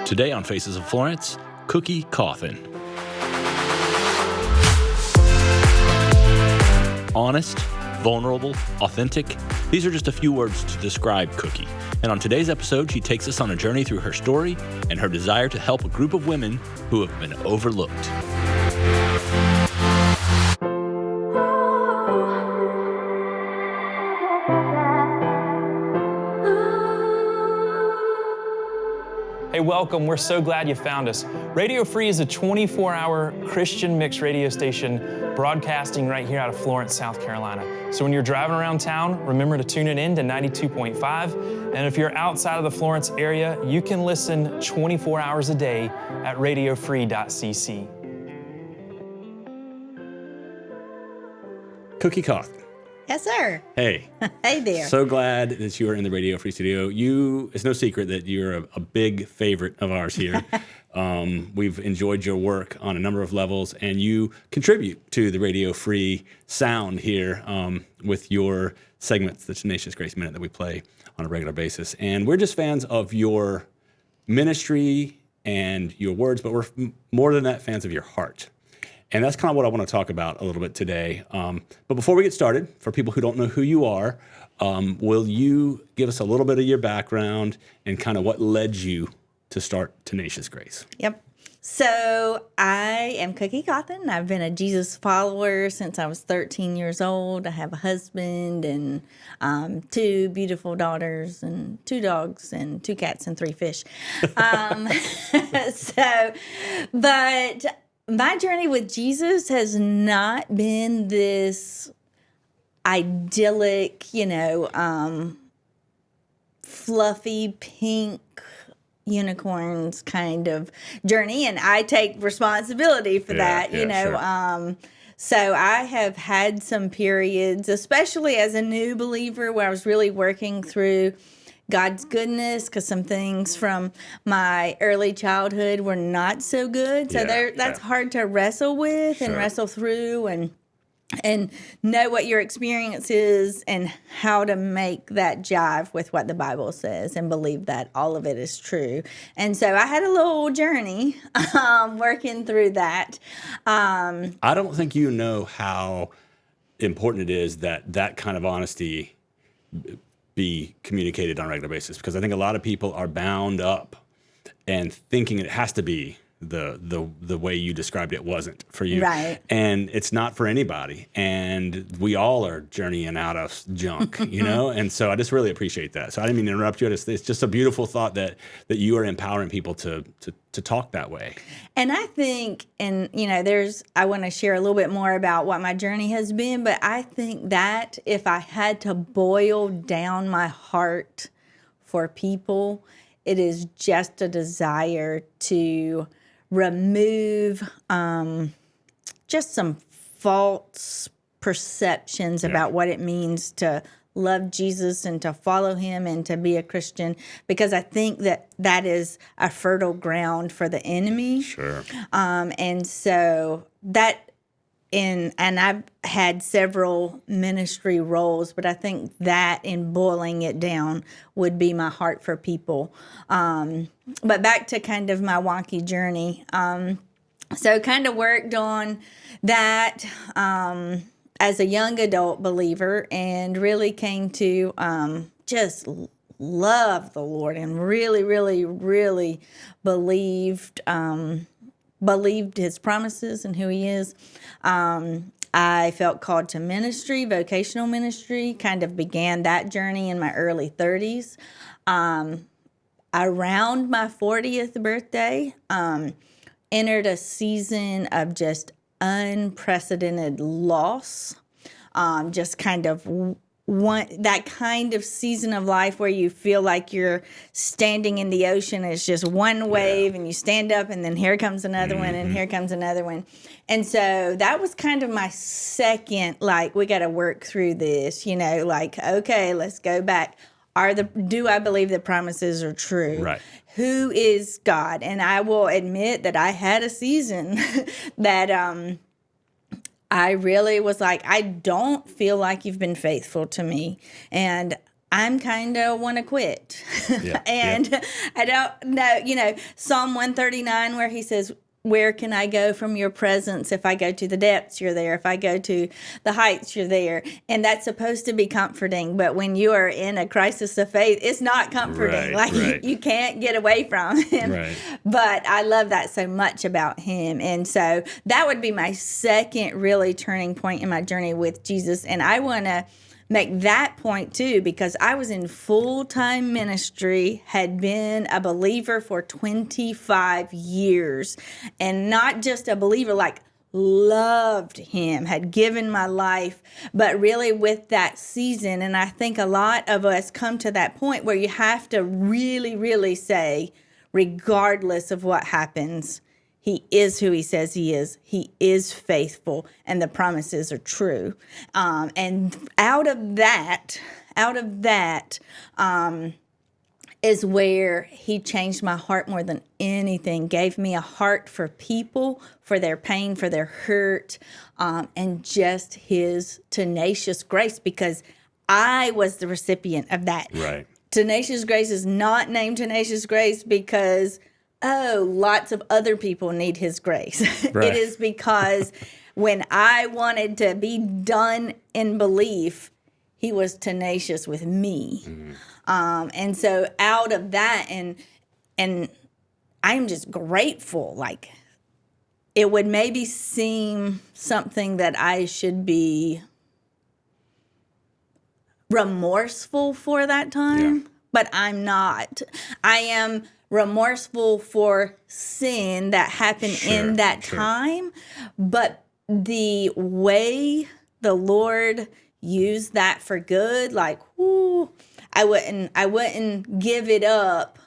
Today on Faces of Florence, Cookie Cawthon. Honest, vulnerable, authentic. These are just a few words to describe Cookie. And on today's episode, she takes us on a journey through her story and her desire to help a group of women who have been overlooked. Hey, welcome. We're so glad you found us. Radio Free is a 24-hour Christian mixed radio station broadcasting right here out of Florence, South Carolina. So when you're driving around town, remember to tune it in to 92.5. And if you're outside of the Florence area, you can listen 24 hours a day at radiofree.cc. Cookie Cawthon. Yes, sir. Hey. Hey there. So glad that you are in the Radio Free studio. It's no secret that you're a big favorite of ours here. We've enjoyed your work on a number of levels, and you contribute to the Radio Free sound here with your segments, the Tenacious Grace Minute that we play on a regular basis. And we're just fans of your ministry and your words, but we're more than that, fans of your heart. And that's kind of what I want to talk about a little bit today. But before we get started, for people who don't know who you are, will you give us a little bit of your background and kind of what led you to start Tenacious Grace? Yep. So I am Cookie Cawthon. I've been a Jesus follower since I was 13 years old. I have a husband and 2 beautiful daughters and 2 dogs and 2 cats and 3 fish. But my journey with Jesus has not been this idyllic, fluffy pink unicorns kind of journey, and I take responsibility for that, Sure. So I have had some periods, especially as a new believer, where I was really working through God's goodness, because some things from my early childhood were not so good. So that's hard to wrestle with and wrestle through and know what your experience is and how to make that jive with what the Bible says and believe that all of it is true. And so I had a little journey working through that. I don't think you know how important it is that kind of honesty be communicated on a regular basis, because I think a lot of people are bound up and thinking it has to be the way you described it wasn't for you. Right. And it's not for anybody. And we all are journeying out of junk, And so I just really appreciate that. So I didn't mean to interrupt you. It's just a beautiful thought that you are empowering people to talk that way. And I think, I want to share a little bit more about what my journey has been, but I think that if I had to boil down my heart for people, it is just a desire to remove just some false perceptions about what it means to love Jesus and to follow him and to be a Christian, because I think that is a fertile ground for the enemy. Sure. And so and I've had several ministry roles, but I think that in boiling it down would be my heart for people. But back to kind of my wonky journey. So kind of worked on that as a young adult believer, and really came to just love the Lord and really, really, really believed his promises and who he is. I felt called to ministry, vocational ministry, kind of began that journey in my early 30s. Around my 40th birthday, entered a season of just unprecedented loss, just kind of that kind of season of life where you feel like you're standing in the ocean. It's just one wave and you stand up and then here comes another one and here comes another one. And so that was kind of my second, we got to work through this, okay, let's go back. Do I believe the promises are true? Right. Who is God? And I will admit that I had a season that I really was like, I don't feel like you've been faithful to me. And I'm kind of want to quit. Yeah. And I don't know, Psalm 139 where he says, where can I go from your presence? If I go to the depths, you're there. If I go to the heights, you're there. And that's supposed to be comforting. But when you are in a crisis of faith, it's not comforting. Right. You can't get away from him. Right. But I love that so much about him. And so that would be my second really turning point in my journey with Jesus. And I want to make that point too, because I was in full-time ministry, had been a believer for 25 years, and not just a believer, like loved him, had given my life, but really with that season. And I think a lot of us come to that point where you have to really, really say, regardless of what happens, he is who he says he is. He is faithful, and the promises are true. And out of that is where he changed my heart more than anything, gave me a heart for people, for their pain, for their hurt, and just his tenacious grace, because I was the recipient of that. Right. Tenacious grace is not named tenacious grace because lots of other people need his grace. Right. It is because when I wanted to be done in belief, he was tenacious with me. Mm-hmm. And so out of that, and I'm just grateful. Like, it would maybe seem something that I should be remorseful for that time, but I'm not. I am remorseful for sin that happened in that time, but the way the Lord used that for good, like, I wouldn't give it up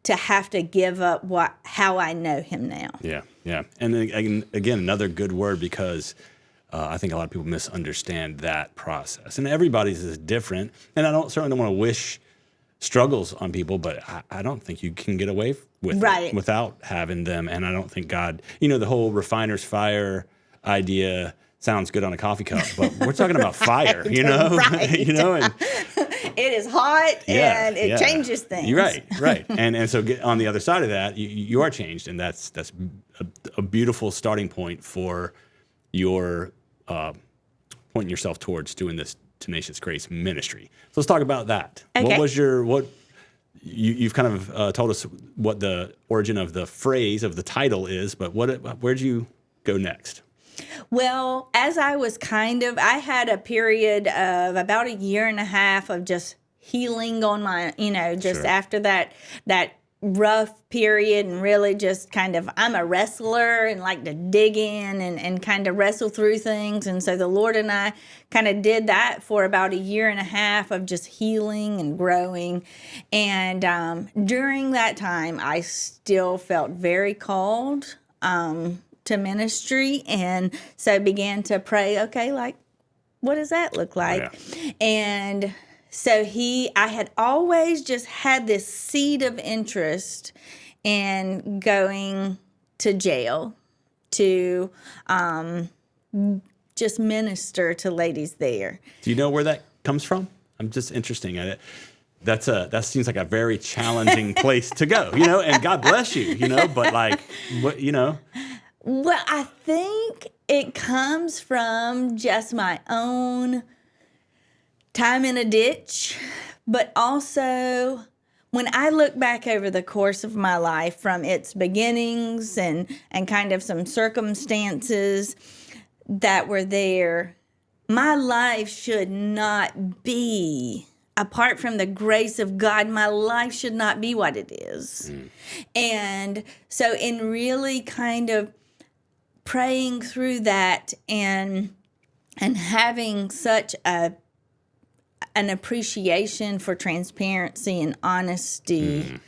to have to give up how I know him now. Yeah. And then, again, another good word, because I think a lot of people misunderstand that process, and everybody's is different. And I certainly don't want to wish struggles on people, but I don't think you can get away with it without having them. And I don't think God, the whole refiner's fire idea sounds good on a coffee cup, but we're talking about fire, Right. and it is hot and it changes things. You're right. And so on the other side of that, you are changed, and that's a beautiful starting point for your pointing yourself towards doing this Tenacious Grace ministry. So let's talk about that. Okay. You've kind of told us what the origin of the phrase of the title is, but where'd you go next? Well, as I was I had a period of about 1.5 years of just healing on my, just after that rough period, and really just I'm a wrestler and like to dig in and kind of wrestle through things. And so the Lord and I kind of did that for about 1.5 years of just healing and growing. And during that time, I still felt very called to ministry. And so began to pray, okay, like, what does that look like? Yeah. And so I had always just had this seed of interest in going to jail to just minister to ladies there. Do you know where that comes from? I'm just interested in it. That seems like a very challenging place to go, and God bless you, but like, what, Well, I think it comes from just my own time in a ditch, but also when I look back over the course of my life, from its beginnings and kind of some circumstances that were there, my life should not be, apart from the grace of God, my life should not be what it is. And so in really kind of praying through that and having such an appreciation for transparency and honesty,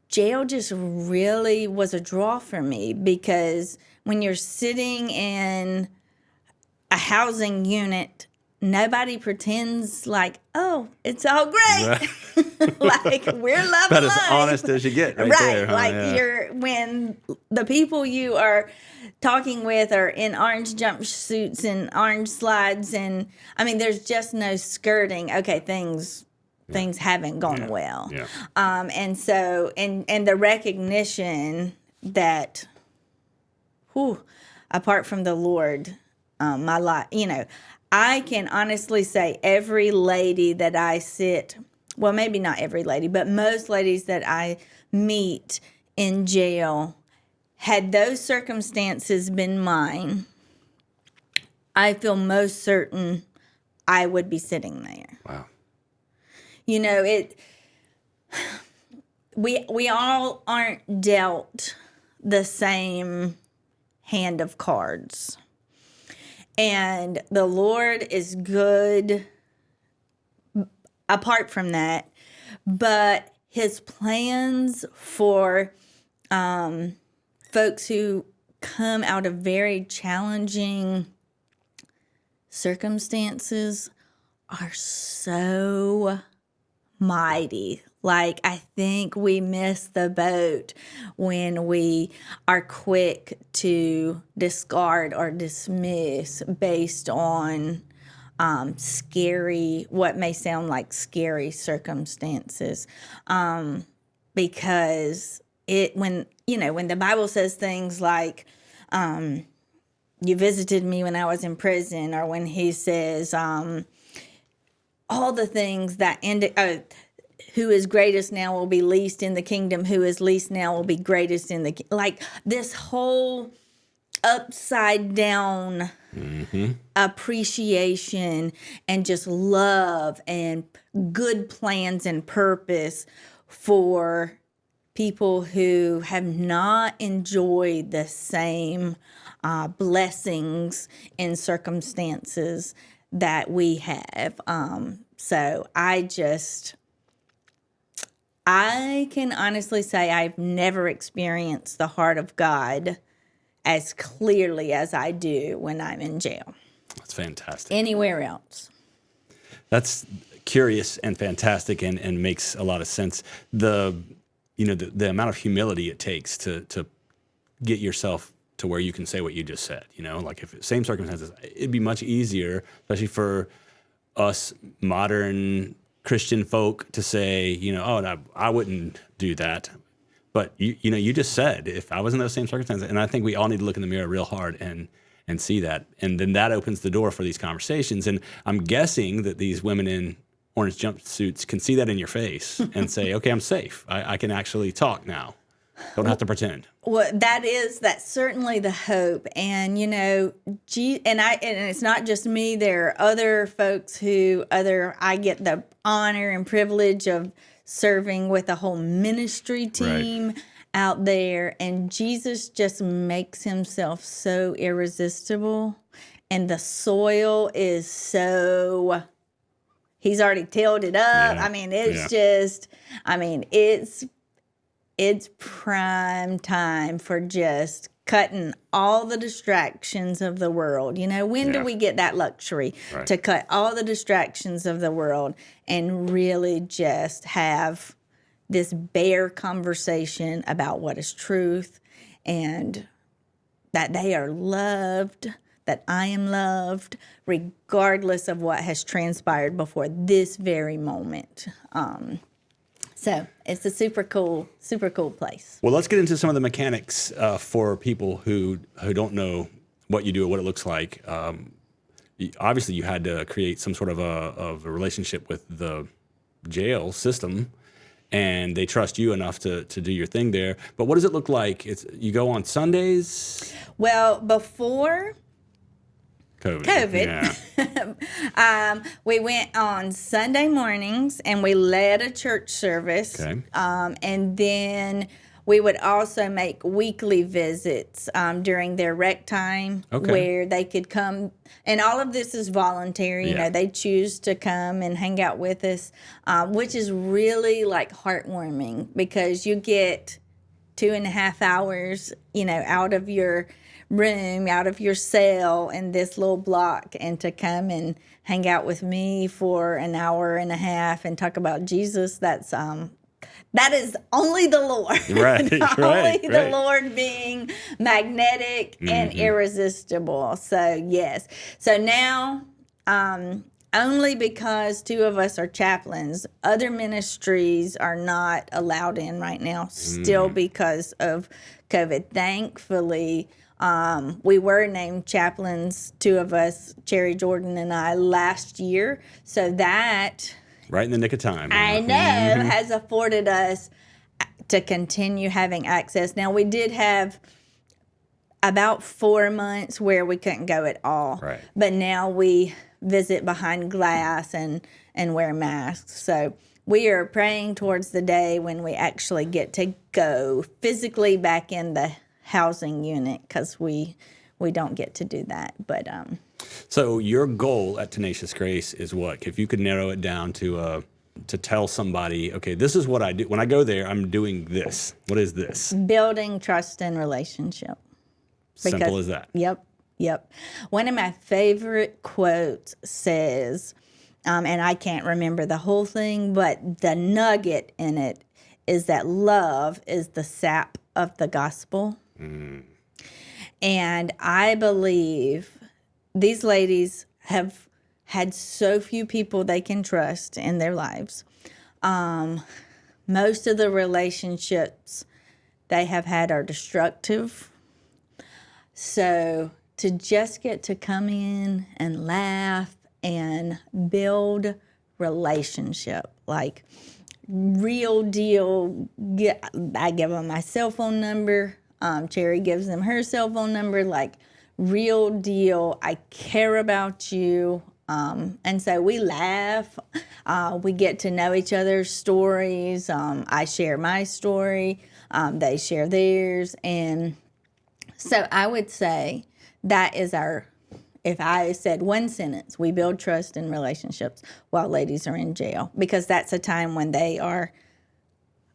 jail just really was a draw for me, because when you're sitting in a housing unit, nobody pretends like, oh, it's all great. Right. Like, we're loving about life. as honest as you get, right there. Huh? Like, yeah. when the people you are talking with are in orange jumpsuits and orange slides, and I mean, there's just no skirting. Okay, things things haven't gone well. Yeah. And so, and the recognition that, apart from the Lord, my life, I can honestly say every lady that I well, maybe not every lady, but most ladies that I meet in jail, had those circumstances been mine, I feel most certain I would be sitting there. Wow. We all aren't dealt the same hand of cards. And the Lord is good apart from that, but his plans for folks who come out of very challenging circumstances are so mighty. Like, I think we miss the boat when we are quick to discard or dismiss based on what may sound like scary circumstances. Because when the Bible says things like, you visited me when I was in prison, or when he says, all the things that ended, who is greatest now will be least in the kingdom, who is least now will be greatest in the like this whole upside down appreciation and just love and good plans and purpose for people who have not enjoyed the same blessings and circumstances that we have. So I can honestly say I've never experienced the heart of God as clearly as I do when I'm in jail. That's fantastic. Anywhere else. That's curious and fantastic, and makes a lot of sense. The amount of humility it takes to get yourself to where you can say what you just said. Like if same circumstances, it'd be much easier, especially for us modern Christian folk, to say, no, I wouldn't do that. But you just said, if I was in those same circumstances, and I think we all need to look in the mirror real hard and see that, and then that opens the door for these conversations. And I'm guessing that these women in orange jumpsuits can see that in your face and say, okay, I'm safe. I can actually talk now. Don't have to pretend. Well, that's certainly the hope. And, and it's not just me. There are other folks I get the honor and privilege of serving with a whole ministry team out there. And Jesus just makes himself so irresistible. And the soil is so, he's already tilled it up. Yeah. I mean, it's prime time for just cutting all the distractions of the world. When do we get that luxury to cut all the distractions of the world and really just have this bare conversation about what is truth, and that they are loved, that I am loved, regardless of what has transpired before this very moment. So it's a super cool place. Well, let's get into some of the mechanics for people who don't know what you do or what it looks like. Obviously, you had to create some sort of a relationship with the jail system, and they trust you enough to do your thing there. But what does it look like? You go on Sundays? Well, before COVID. Yeah. We went on Sunday mornings and we led a church service. Okay. And then we would also make weekly visits during their rec time, where they could come. And all of this is voluntary. They choose to come and hang out with us, which is really like heartwarming, because you get 2.5 hours, out of your room, out of your cell in this little block, and to come and hang out with me for an hour and a half and talk about Jesus. That is only the Lord. The Lord being magnetic and irresistible. So yes. So now only because two of us are chaplains. Other ministries are not allowed in right now, still because of COVID. Thankfully, we were named chaplains, two of us, Cherry Jordan and I, last year. So that, Right in the nick of time. I know, has afforded us to continue having access. Now, we did have about 4 months where we couldn't go at all. Right. But now we visit behind glass and wear masks. So we are praying towards the day when we actually get to go physically back in the housing unit, because we don't get to do that. But So your goal at Tenacious Grace is what? If you could narrow it down to tell somebody, okay, this is what I do. When I go there, I'm doing this. What is this? building trust and relationship. Simple as that. Yep. One of my favorite quotes says, and I can't remember the whole thing, but the nugget in it is that love is the sap of the gospel. And I believe these ladies have had so few people they can trust in their lives. Most of the relationships they have had are destructive. So to just get to come in and laugh and build relationship, like real deal. I give them my cell phone number. Cherry gives them her cell phone number, like real deal. I care about you. And so we laugh. We get to know each other's stories. I share my story. They share theirs. And so I would say that is our, if I said one sentence, we build trust in relationships while ladies are in jail, because that's a time when they are,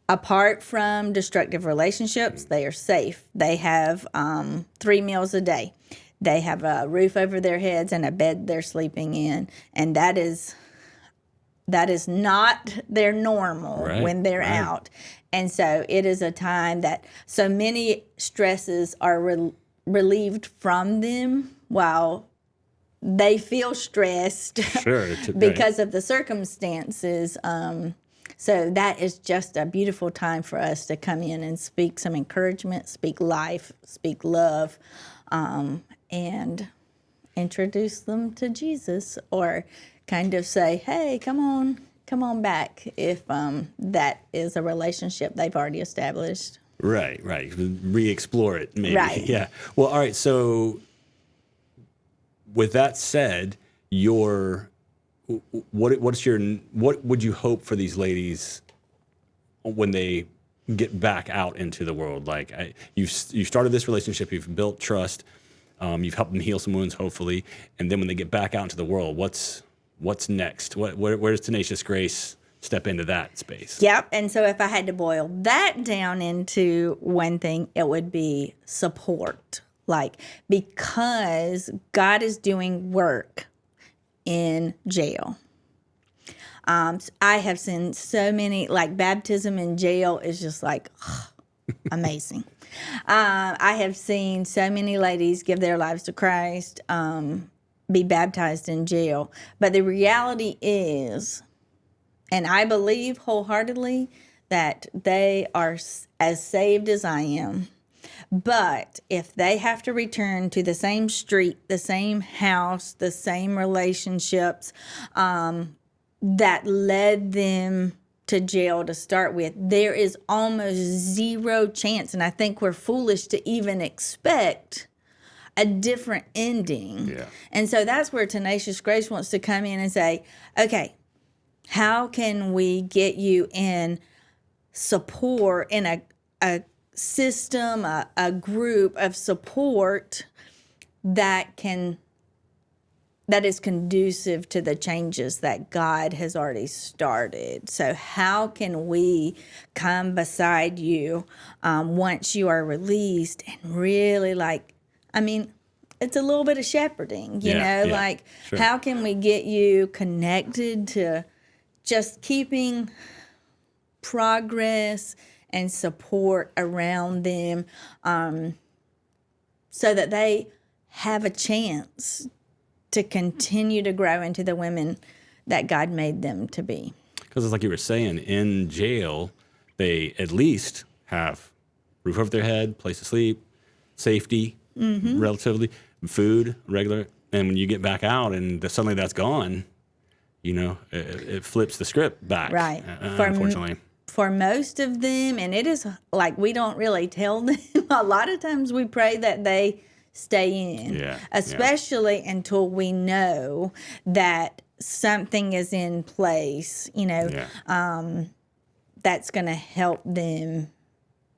apart from destructive relationships, they are safe. They have 3 meals a day. They have a roof over their heads and a bed they're sleeping in. And that is not their normal when they're out. And so it is a time that so many stresses are relieved from them while they feel stressed because of the circumstances. So that is just a beautiful time for us to come in and speak some encouragement, speak life, speak love, and introduce them to Jesus, or kind of say, hey, come on back, if that is a relationship they've already established. Right. Re-explore it, maybe. Right. Yeah. Well, all right. So with that said, what would you hope for these ladies when they get back out into the world? Like you started this relationship, you've built trust, you've helped them heal some wounds, hopefully, and then when they get back out into the world, what's next? Where does Tenacious Grace step into that space? Yep. And so if I had to boil that down into one thing, it would be support. Like, because God is doing work in jail. I have seen so many, like baptism in jail is just like amazing. I have seen so many ladies give their lives to Christ, be baptized in jail. But the reality is, and I believe wholeheartedly, that they are as saved as I am. But if they have to return to the same street, the same house, the same relationships that led them to jail to start with, there is almost zero chance, and I think we're foolish to even expect a different ending. Yeah. And so that's where Tenacious Grace wants to come in and say, okay, how can we get you in support, in a system, a group of support that is conducive to the changes that God has already started. So how can we come beside you once you are released and really it's a little bit of shepherding, you know, like sure. How can we get you connected to just keeping progress and support around them, so that they have a chance to continue to grow into the women that God made them to be. Because it's like you were saying, in jail, they at least have roof over their head, place to sleep, safety, relatively, food, regular. And when you get back out and suddenly that's gone, you know, it flips the script back. Right. Unfortunately. For most of them, and it is like we don't really tell them, a lot of times we pray that they stay in, especially until we know that something is in place, you know, that's going to help them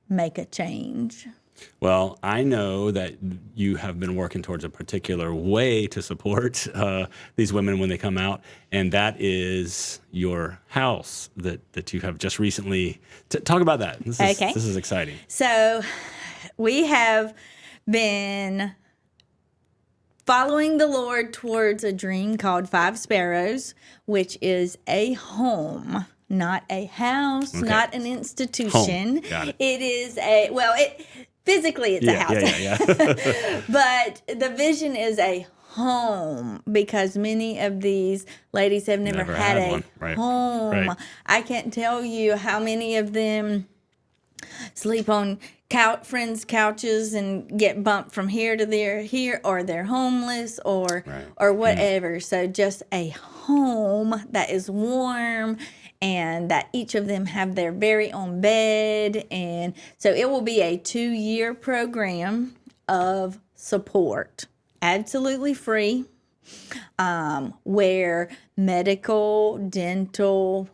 make a change. Well, I know that you have been working towards a particular way to support these women when they come out, and that is your house that you have just recently. Talk about that. This is exciting. So we have been following the Lord towards a dream called Five Sparrows, which is a home. Not a house, not an institution. Home. Got it. It is physically it's a house. But the vision is a home because many of these ladies have never had a one. Right. home. Right. I can't tell you how many of them sleep on friends' couches and get bumped from here to there, or they're homeless or whatever. So just a home that is warm, and that each of them have their very own bed. And so it will be a 2-year program of support, absolutely free, where medical, dental,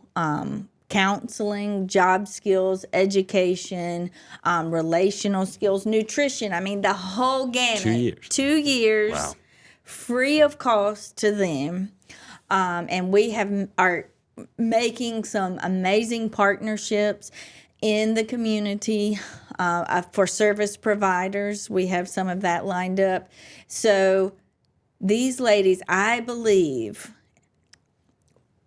counseling, job skills, education, relational skills, nutrition. I mean, the whole gamut. 2 years. 2 years, Wow. free of cost to them. And we are making some amazing partnerships in the community for service providers. We have some of that lined up. So these ladies, I believe,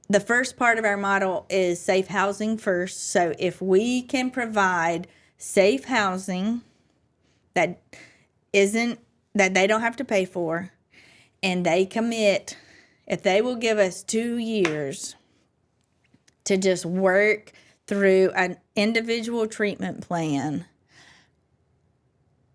the first part of our model is safe housing first. So if we can provide safe housing that they don't have to pay for, and they commit, if they will give us 2 years to just work through an individual treatment plan,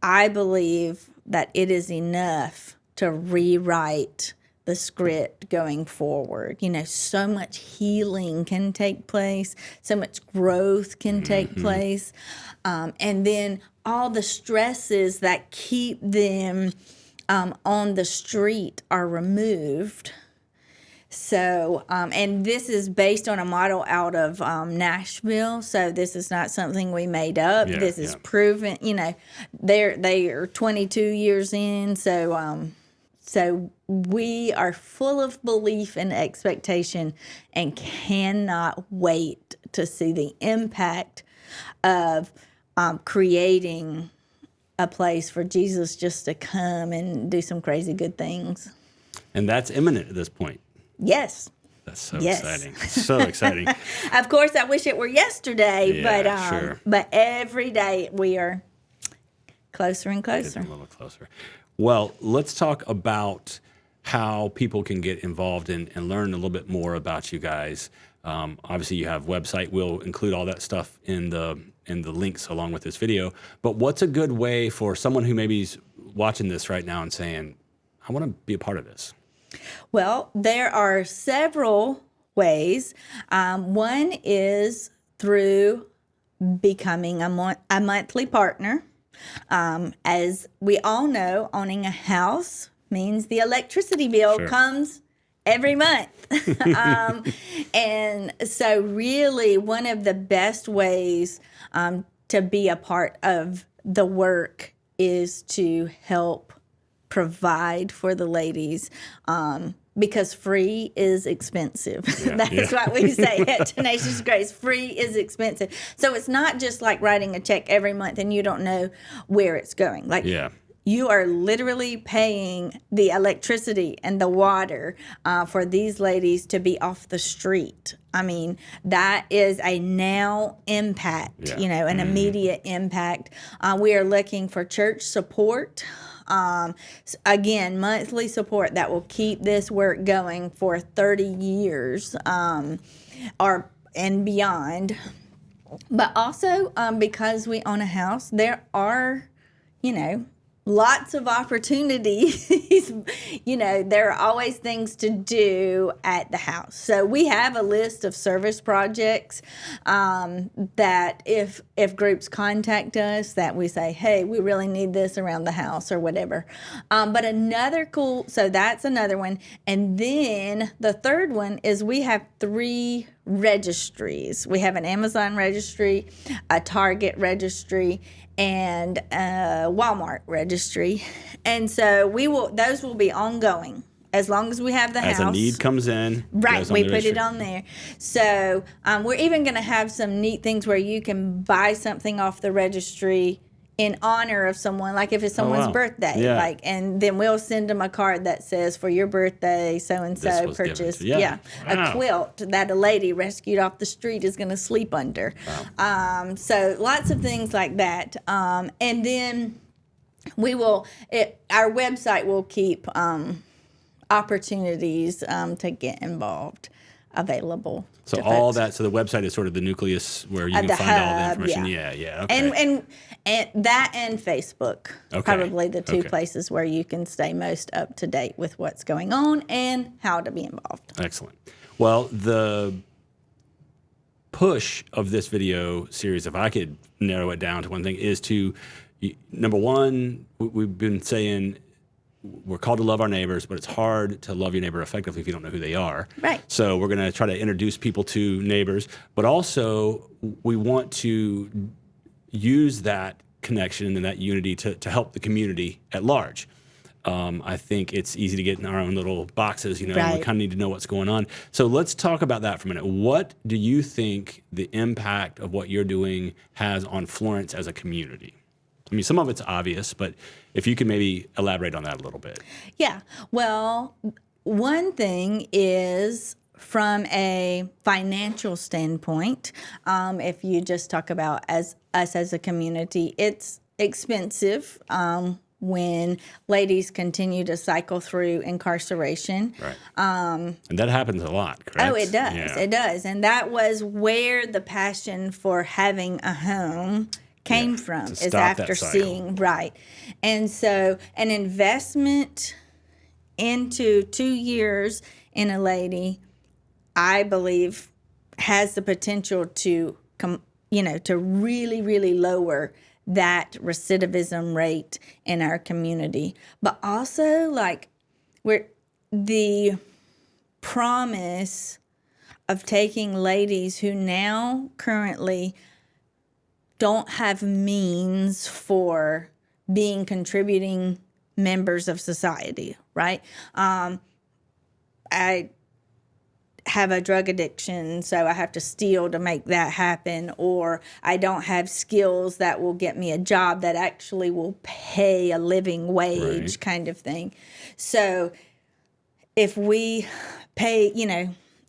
I believe that it is enough to rewrite the script going forward. You know, so much healing can take place, so much growth can take place, and then all the stresses that keep them on the street are removed. So, and this is based on a model out of Nashville. So this is not something we made up. This is proven. You know, they are 22 years in. So, so we are full of belief and expectation, and cannot wait to see the impact of creating a place for Jesus just to come and do some crazy good things. And that's imminent at this point. Yes. That's so exciting. So exciting. Of course, I wish it were yesterday, Yeah, but every day we are closer and closer. Getting a little closer. Well, let's talk about how people can get involved and learn a little bit more about you guys. Obviously, you have a website. We'll include all that stuff in the links along with this video. But what's a good way for someone who maybe is watching this right now and saying, I want to be a part of this? Well, there are several ways. One is through becoming a monthly partner. As we all know, owning a house means the electricity bill comes every month. And so really one of the best ways to be a part of the work is to help provide for the ladies, because free is expensive. That's what we say at Tenacious Grace. Free is expensive. So it's not just like writing a check every month and you don't know where it's going. Like you are literally paying the electricity and the water for these ladies to be off the street. I mean, that is a now impact, an immediate impact. We are looking for church support. Again, monthly support that will keep this work going for 30 years or and beyond. But also, because we own a house, there are, lots of opportunities. There are always things to do at the house. So we have a list of service projects that if groups contact us, that we say, hey, we really need this around the house or whatever. But so that's another one. And then the third one is we have 3 registries. We have an Amazon registry, a Target registry, and a Walmart registry. And so those will be ongoing as long as we have the house. As a need comes in. Right, we put it on there. So we're even going to have some neat things where you can buy something off the registry in honor of someone, like if it's someone's birthday, and then we'll send them a card that says, for your birthday, so-and-so purchased, a quilt that a lady rescued off the street is going to sleep under. Wow. So lots of things like that. And then our website will keep opportunities to get involved available. So all folks. So the website is sort of the nucleus where you can find all the information. Yeah. Okay. And that and Facebook, probably the 2 places where you can stay most up to date with what's going on and how to be involved. Excellent. Well, the push of this video series, if I could narrow it down to one thing, is to, number one, we've been saying we're called to love our neighbors, but it's hard to love your neighbor effectively if you don't know who they are. Right. So we're going to try to introduce people to neighbors, but also we want to use that connection and that unity to help the community at large. I think it's easy to get in our own little boxes, and we kind of need to know what's going on. So let's talk about that for a minute. What do you think the impact of what you're doing has on Florence as a community? I mean, some of it's obvious, but if you could maybe elaborate on that a little bit. Yeah. Well, one thing is from a financial standpoint, if you just talk about us as a community, it's expensive when ladies continue to cycle through incarceration. Right. And that happens a lot, correct? Oh, it does. Yeah. It does. And that was where the passion for having a home came from, is after seeing, and so an investment into 2 years in a lady, I believe, has the potential to to really, really lower that recidivism rate in our community. But also, the promise of taking ladies who now currently don't have means for being contributing members of society, right? I have a drug addiction, so I have to steal to make that happen, or I don't have skills that will get me a job that actually will pay a living wage, kind of thing. So if we pay,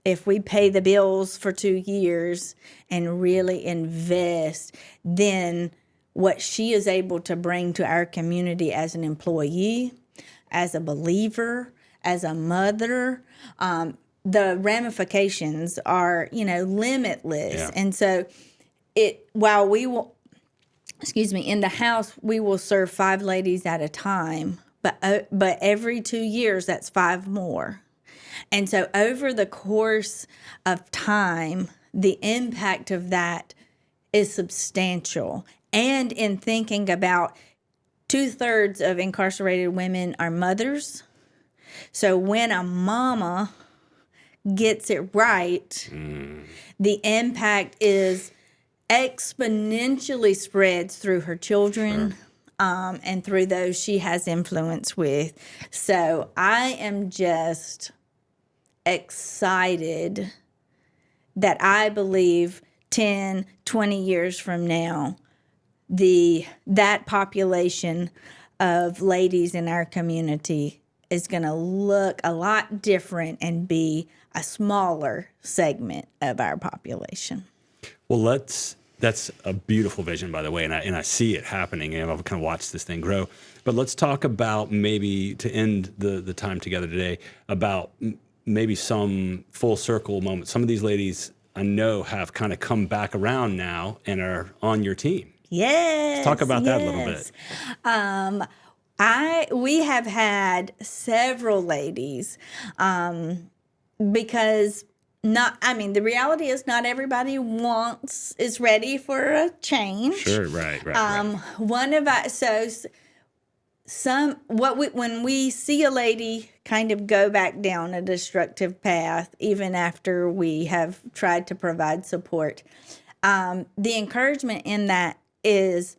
if we pay the bills for 2 years and really invest, then what she is able to bring to our community as an employee, as a believer, as a mother, the ramifications are, limitless. Yeah. And so while we will, in the house, we will serve 5 ladies at a time, but every 2 years, that's 5 more. And so over the course of time, the impact of that is substantial. And in thinking about 2/3 of incarcerated women are mothers. So when a mama gets it right, the impact is exponentially spreads through her children. Sure. And through those she has influence with. So I am just excited that I believe 10, 20 years from now, that population of ladies in our community is going to look a lot different and be a smaller segment of our population. Well, let's That's a beautiful vision, by the way, and I see it happening, and I've kind of watched this thing grow. But let's talk about, maybe to end the time together today, about maybe some full circle moments. Some of these ladies I know have kind of come back around now and are on your team. Yes. Let's talk about that a little bit. We have had several ladies, because the reality is not everybody is ready for a change. Sure, right. One of us, when we see a lady kind of go back down a destructive path, even after we have tried to provide support, the encouragement in that is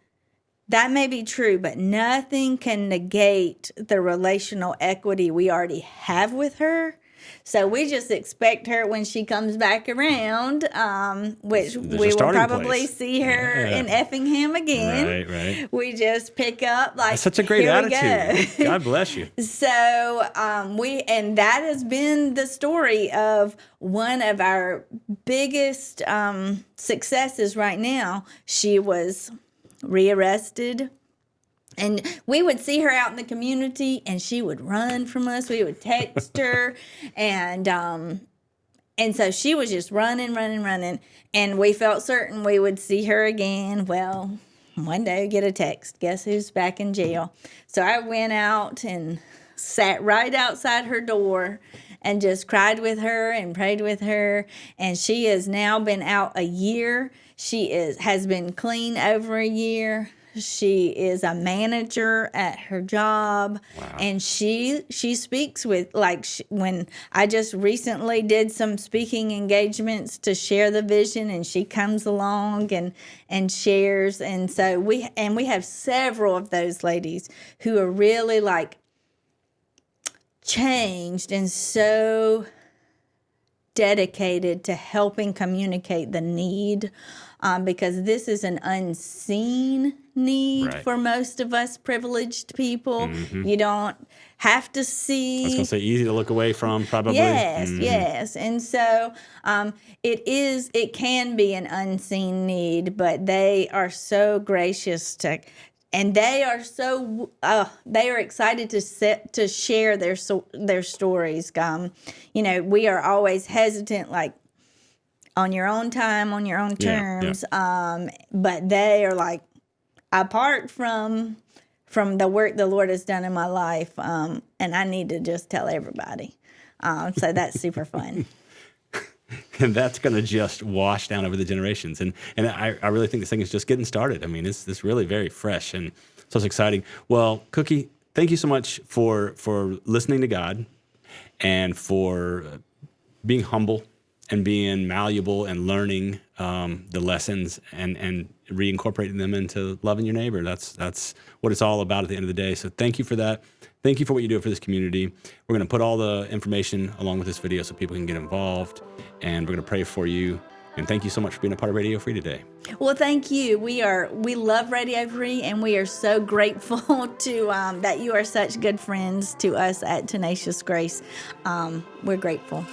that may be true, but nothing can negate the relational equity we already have with her. So we just expect her when she comes back around, which There's we a will starting probably place. see her in Effingham again. Right. We just pick up like, That's such a great here we attitude. go. God bless you. So and that has been the story of one of our biggest successes right now. She was rearrested. And we would see her out in the community, and she would run from us. We would text her, and so she was just running. And we felt certain we would see her again. Well, one day we get a text. Guess who's back in jail? So I went out and sat right outside her door and just cried with her and prayed with her. And she has now been out a year. She has been clean over a year. She is a manager at her job. Wow. And she speaks with, when I just recently did some speaking engagements to share the vision, and she comes along and shares. And so we have several of those ladies who are really changed and so dedicated to helping communicate the need, because this is an unseen need for most of us privileged people. Mm-hmm. You don't have to see. I was going to say, easy to look away from, probably. Yes. And so it can be an unseen need, but they are so gracious and they are they are excited to share their stories. We are always hesitant, on your own time, on your own terms. Yeah. But they are apart from the work the Lord has done in my life, and I need to just tell everybody. So that's super fun. And that's going to just wash down over the generations. And I really think this thing is just getting started. I mean, it's really very fresh, and so it's exciting. Well, Cookie, thank you so much for listening to God and for being humble and being malleable and learning the lessons and reincorporating them into loving your neighbor. That's what it's all about at the end of the day. So thank you for that. Thank you for what you do for this community. We're going to put all the information along with this video so people can get involved, and we're going to pray for you. And thank you so much for being a part of Radio Free today. Well, thank you. We love Radio Free, and we are so grateful to that you are such good friends to us at Tenacious Grace. We're grateful.